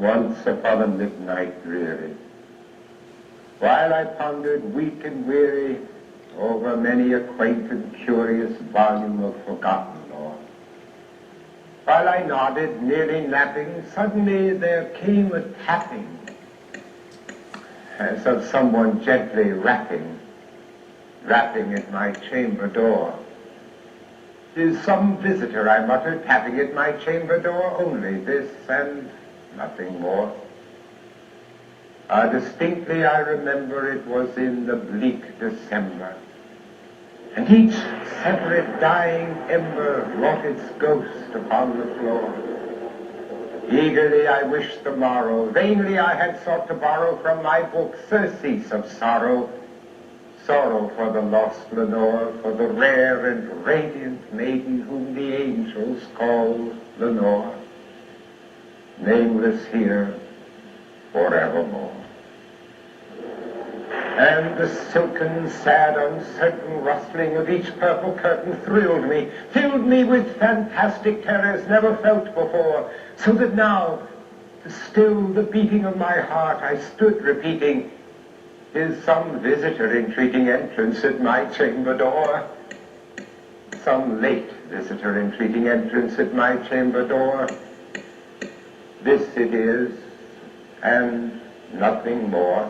Once upon a midnight dreary, while I pondered weak and weary over many a quaint and curious volume of forgotten lore, while I nodded, nearly napping, suddenly there came a tapping, as of someone gently rapping at my chamber door. "'Tis some visitor," I muttered, tapping at my chamber door, "only this and nothing more." Distinctly I remember it was in the bleak December, and each separate dying ember wrought its ghost upon the floor. Eagerly I wished the morrow, vainly I had sought to borrow from my book surcease of sorrow, sorrow for the lost Lenore, for the rare and radiant maiden whom the angels call Lenore, nameless here forevermore. And the silken, sad, uncertain rustling of each purple curtain thrilled me, filled me with fantastic terrors never felt before, so that now, to still the beating of my heart, I stood repeating, "Is some visitor entreating entrance at my chamber door? Some late visitor entreating entrance at my chamber door? This it is, and nothing more."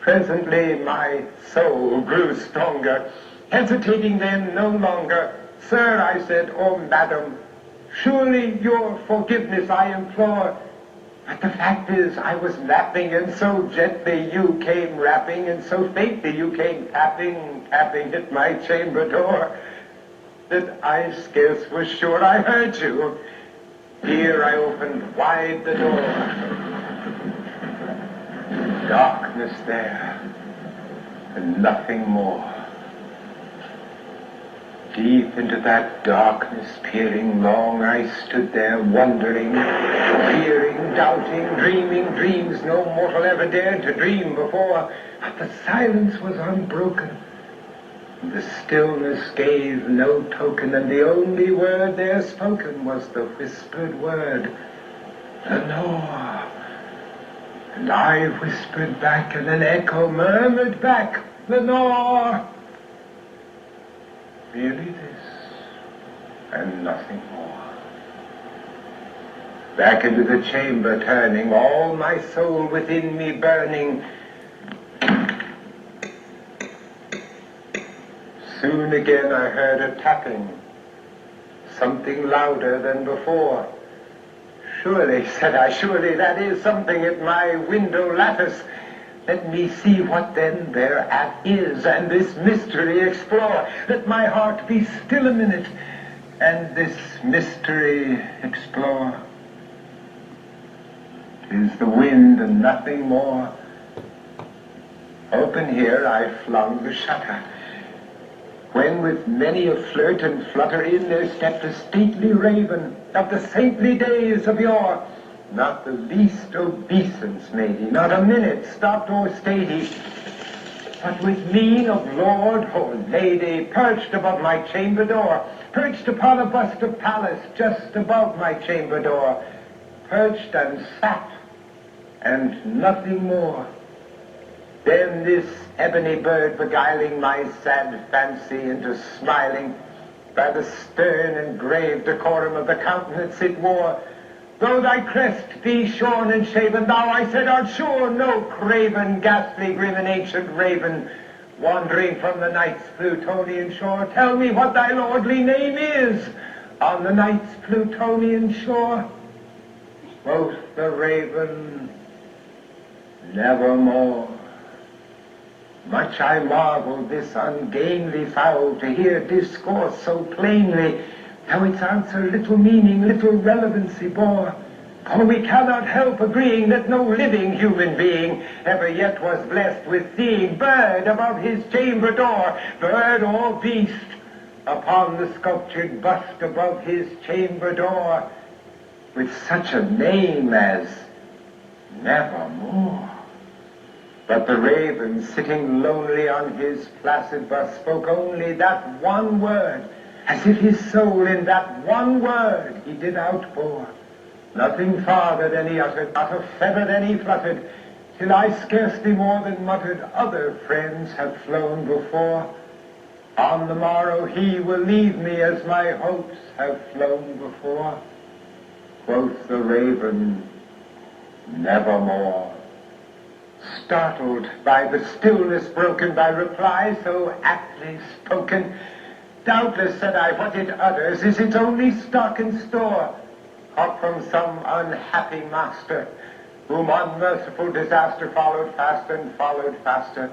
Presently my soul grew stronger, hesitating then no longer. "Sir," I said, "or madam, surely your forgiveness I implore. But the fact is I was napping, and so gently you came rapping, and so faintly you came tapping at my chamber door, that I scarce was sure I heard you. Here I opened wide the door. Darkness there, and nothing more. Deep into that darkness peering long, I stood there wondering, fearing, doubting, dreaming dreams no mortal ever dared to dream before. But the silence was unbroken, and the stillness gave no token, and the only word there spoken was the whispered word, "Lenore." And I whispered back, and an echo murmured back, "Lenore." Merely this, and nothing more. Back into the chamber turning, all my soul within me burning. Soon again I heard a tapping, something louder than before. "Surely," said I, "surely that is something at my window lattice. Let me see what then thereat is, and this mystery explore. Let my heart be still a minute, and this mystery explore. 'Tis the wind and nothing more." Open here I flung the shutter, when with many a flirt and flutter in there stepped a stately raven of the saintly days of yore. Not the least obeisance made he, not a minute stopped or stayed he, but with mien of lord or lady perched above my chamber door, perched upon a bust of Pallas just above my chamber door, perched and sat, and nothing more. Then this ebony bird beguiling my sad fancy into smiling, by the stern and grave decorum of the countenance it wore, "Though thy crest be shorn and shaven, thou," I said, "art sure no craven, ghastly, grim, and ancient raven, wandering from the night's Plutonian shore. Tell me what thy lordly name is on the night's Plutonian shore." Quoth the raven, "Nevermore." Much I marveled this ungainly fowl to hear discourse so plainly, though its answer little meaning, little relevancy bore. For we cannot help agreeing that no living human being ever yet was blessed with seeing bird above his chamber door, bird or beast, upon the sculptured bust above his chamber door, with such a name as Nevermore. But the raven, sitting lonely on his placid bust, spoke only that one word, as if his soul in that one word he did outpour. Nothing farther than he uttered, not a feather than he fluttered, till I scarcely more than muttered, other friends have flown before. On the morrow he will leave me as my hopes have flown before. Quoth the raven, nevermore. Startled by the stillness broken by reply so aptly spoken, doubtless, said I, what it utters is its only stock and store, hot from some unhappy master, whom unmerciful disaster followed fast and followed faster,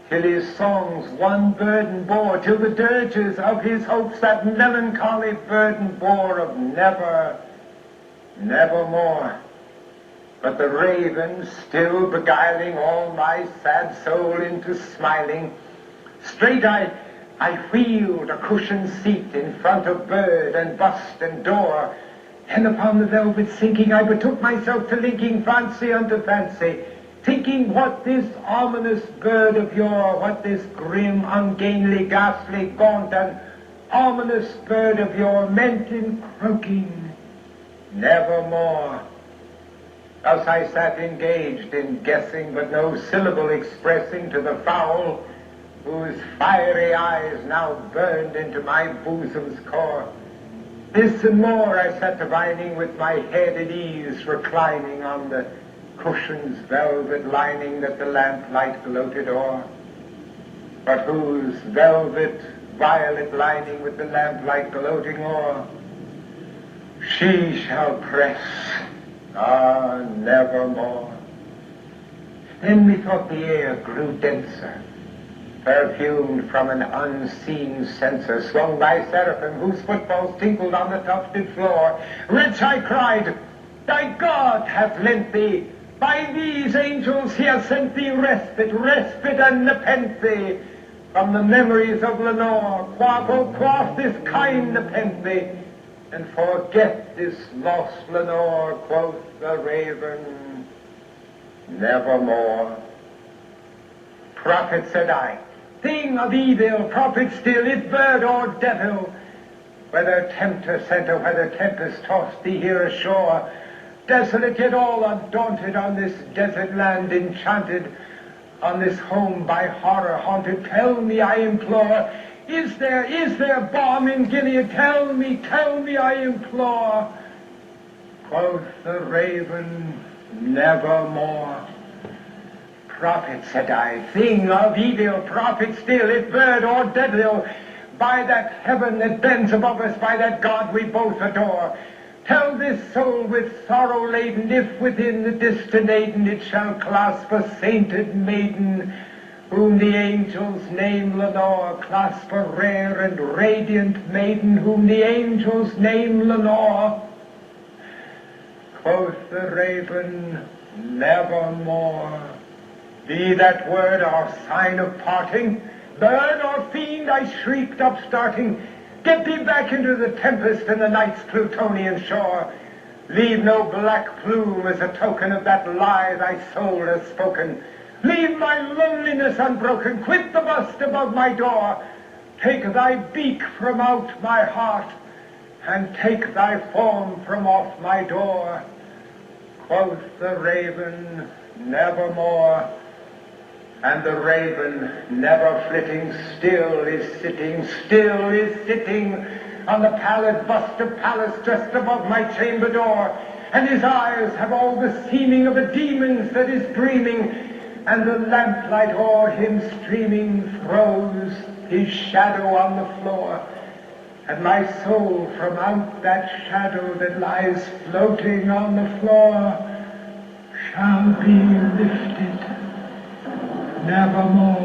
till his songs one burden bore, till the dirges of his hopes that melancholy burden bore of never, nevermore. But the raven, still beguiling all my sad soul into smiling, straight I wheeled a cushioned seat in front of bird and bust and door, and upon the velvet sinking I betook myself to linking fancy unto fancy, thinking what this ominous bird of yore, what this grim, ungainly, ghastly, gaunt, and ominous bird of yore meant in croaking nevermore. Thus I sat engaged in guessing, but no syllable expressing to the fowl, whose fiery eyes now burned into my bosom's core. This and more I sat divining, with my head at ease reclining on the cushion's velvet lining that the lamplight gloated o'er, but whose velvet violet lining with the lamplight gloating o'er she shall press, nevermore. Then methought the air grew denser, perfumed from an unseen censer, swung by seraphim whose footfalls tinkled on the tufted floor. Rich, I cried, thy God hath lent thee, by these angels he hath sent thee respite, respite and nepenthe from the memories of Lenore. Quaff, oh quaff this kind nepenthe, and forget this lost Lenore. Quoth the raven, nevermore. Prophet, said I, thing of evil, prophet still, if bird or devil, whether tempter sent or whether tempest tossed thee here ashore, desolate yet all undaunted, on this desert land enchanted, on this home by horror haunted, tell me, I implore, is there balm in Gilead? Tell me, I implore. Quoth the raven, nevermore. Prophet, said I, thing of evil, prophet still, if bird or devil, by that heaven that bends above us, by that God we both adore, tell this soul with sorrow laden, if within the distant Aden it shall clasp a sainted maiden, whom the angels name Lenore, clasp a rare and radiant maiden, whom the angels name Lenore. Quoth the raven, nevermore. Be that word our sign of parting, bird or fiend, I shrieked upstarting, get thee back into the tempest and the night's Plutonian shore. Leave no black plume as a token of that lie thy soul has spoken. Leave my loneliness unbroken, quit the bust above my door. Take thy beak from out my heart, and take thy form from off my door. Quoth the raven, nevermore. And the raven, never flitting, still is sitting on the pallid bust of Pallas just above my chamber door, and his eyes have all the seeming of a demon's that is dreaming, and the lamplight o'er him streaming throws his shadow on the floor, and my soul from out that shadow that lies floating on the floor shall be lifted nevermore.